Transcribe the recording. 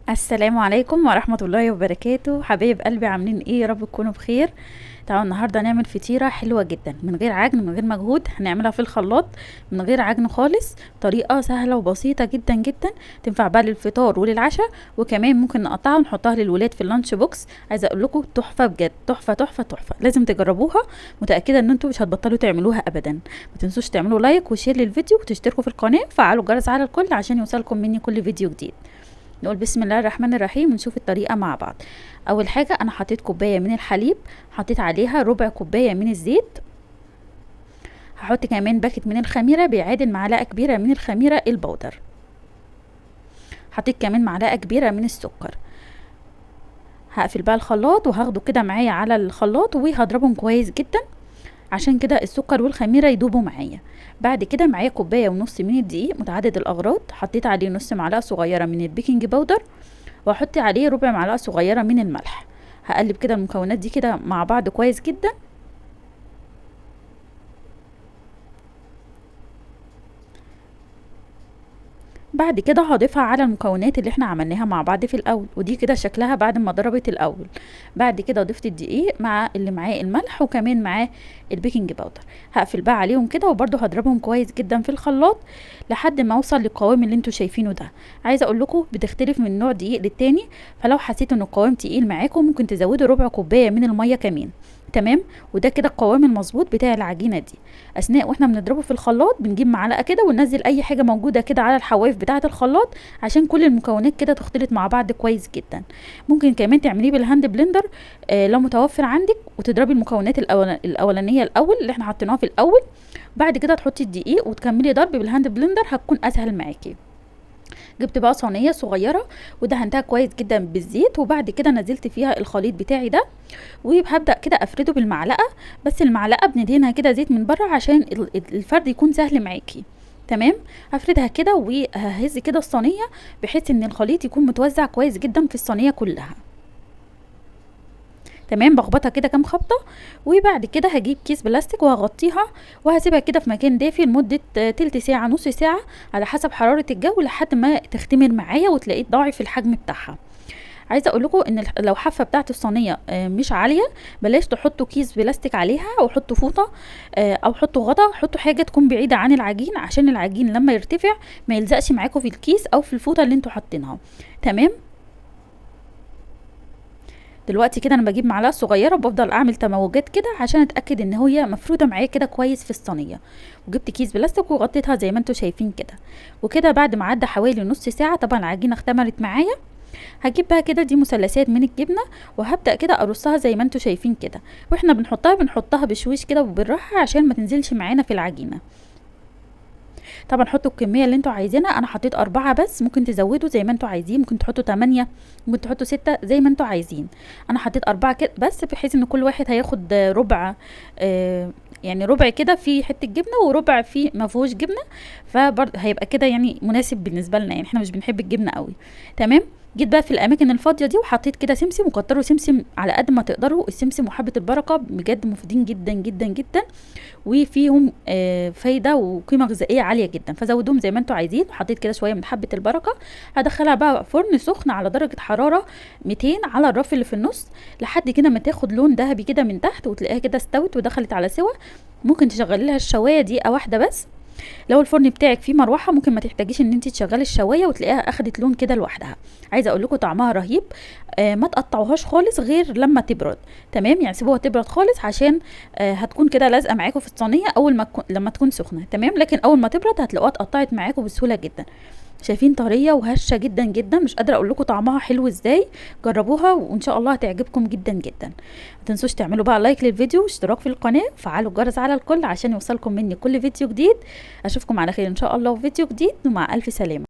السلام عليكم ورحمة الله وبركاته. حبايب قلبي عاملين ايه؟ يا رب تكونوا بخير. تعالوا النهارده نعمل فطيرة حلوة جدا من غير عجن، من غير مجهود. هنعملها في الخلاط من غير عجن خالص، طريقة سهلة وبسيطة جدا جدا. تنفع بقى للفطار وللعشاء، وكمان ممكن نقطعها ونحطها للولاد في اللانش بوكس. عايزة اقول لكم تحفة بجد، تحفة تحفة تحفة، لازم تجربوها. متأكدة ان انتوا مش هتبطلوا تعملوها ابدا. ما تنسوش تعملوا لايك وشير للفيديو وتشتركوا في القناة وفعلوا الجرس على الكل عشان يوصلكم مني كل فيديو جديد. نقول بسم الله الرحمن الرحيم ونشوف الطريقة مع بعض. اول حاجة انا حطيت كوباية من الحليب، حطيت عليها ربع كوباية من الزيت، هحط كمان باكت من الخميرة بيعادل معلقة كبيرة من الخميرة البودر، حطيت كمان معلقة كبيرة من السكر. هقفل بقى الخلاط وهاخده كده معايا على الخلاط وهضربهم كويس جدا عشان كده السكر والخميرة يدوبوا معايا. بعد كده معايا كوباية ونص من الدقيق متعدد الاغراض، حطيت عليه نص معلقة صغيرة من البيكنج باودر، واحط عليه ربع معلقة صغيرة من الملح. هقلب كده المكونات دي كده مع بعض كويس جدا. بعد كده هضيفها على المكونات اللي احنا عملناها مع بعض في الاول، ودي كده شكلها بعد ما ضربت الاول. بعد كده ضفت الدقيق مع اللي معاه الملح وكمان معاه البيكنج باودر. هقفل بقى عليهم كده وبرده هضربهم كويس جدا في الخلاط لحد ما اوصل للقوام اللي انتوا شايفينه ده. عايزه اقول لكم بتختلف من نوع دقيق للتاني، فلو حسيتوا ان القوام تقيل معاكم ممكن تزودوا ربع كوبايه من الميه كمان. تمام، وده كده القوام المظبوط بتاع العجينه دي. اثناء واحنا بنضربه في الخلاط بنجيب معلقه كده وننزل اي حاجه موجوده كده على الحواف بتاعه الخلاط عشان كل المكونات كده تختلط مع بعض كويس جدا. ممكن كمان تعمليه بالهاند بلندر لو متوفر عندك، وتضربي المكونات الاولانيه الاول اللي احنا حطيناها في الاول، بعد كده تحطي الدقيق وتكملي ضرب بالهاند بلندر، هتكون اسهل معاكي. جبت بقى صينيه صغيره ودهنتها كويس جدا بالزيت، وبعد كده نزلت فيها الخليط بتاعي ده، وهبدا كده افرده بالمعلقه. بس المعلقه بندهنها كده زيت من بره عشان الفرد يكون سهل معاكي. تمام، هفردها كده وههز كده الصينيه بحيث ان الخليط يكون متوزع كويس جدا في الصينيه كلها. تمام، بخبطها كده كام خبطه، وبعد كده هجيب كيس بلاستيك وهغطيها وهسيبها كده في مكان دافي لمده تلت ساعه نص ساعه على حسب حراره الجو لحد ما تختمر معايا وتلاقيه ضاعف الحجم بتاعها. عايزه اقول لكم ان لو حافه بتاعه الصينيه مش عاليه، بلاش تحطوا كيس بلاستيك عليها او حطوا فوطه او حطوا غطا، حطوا حاجه تكون بعيده عن العجين عشان العجين لما يرتفع ما يلزقش معاكم في الكيس او في الفوطه اللي انتوا حاطينها. تمام، دلوقتي كده انا بجيب معلقه صغيره وبفضل اعمل تموجات كده عشان اتاكد ان هي مفروده معايا كده كويس في الصينيه، وجبت كيس بلاستيك وغطيتها زي ما انتوا شايفين كده. وكده بعد ما عدى حوالي نص ساعه طبعا العجينه اختمرت معايا. هجيب بقى كده دي مثلثات من الجبنه وهبدا كده ارصها زي ما انتوا شايفين كده، واحنا بنحطها بشويش كده وبالراحه عشان ما تنزلش معانا في العجينه. طبعا حطوا الكميه اللي انتوا عايزينها، انا حطيت 4 بس، ممكن تزودوا زي ما انتوا عايزين، ممكن تحطوا 8، ممكن تحطوا 6 زي ما انتوا عايزين. انا حطيت 4 كده بس بحيث ان كل واحد هياخد ربع، يعني ربع كده في حته جبنه وربع في ما فيهوش جبنه، فبرضه هيبقى كده يعني مناسب بالنسبه لنا، يعني احنا مش بنحب الجبنه قوي. تمام، جيت بقى في الاماكن الفاضيه دي وحطيت كده سمسم، وكتروا سمسم على قد ما تقدروا. السمسم وحبه البركه بجد مفيدين جدا جدا جدا، وفيهم فايده وقيمه غذائيه عاليه جدا، فزودوهم زي ما انتوا عايزين. وحطيت كده شويه من حبه البركه. هدخلها بقى فرن سخن على درجه حراره 200 على الرف اللي في النص لحد كده ما تاخد لون ذهبي كده من تحت وتلاقيها كده استوت ودخلت على سوا. ممكن تشغلي لها الشوايه دقيقه واحده بس. لو الفرن بتاعك فيه مروحه ممكن ما تحتاجيش ان انت تشغلي الشوايه وتلاقيها اخدت لون كده لوحدها. عايزه اقول لكم طعمها رهيب. ما تقطعوهاش خالص غير لما تبرد. تمام، يعني سيبوها تبرد خالص عشان هتكون كده لازقه معاكم في الصينيه اول ما لما تكون سخنه. تمام، لكن اول ما تبرد هتلاقوها اتقطعت معاكم بسهوله جدا. شايفين طريه وهشه جدا جدا، مش قادره اقول لكم طعمها حلو ازاي. جربوها وان شاء الله هتعجبكم جدا جدا. ما تنسوش تعملوا بقى لايك للفيديو واشتراك في القناه وفعلوا الجرس على الكل عشان يوصلكم مني كل فيديو جديد. اشوفكم على خير ان شاء الله في فيديو جديد، ومع الف سلامه.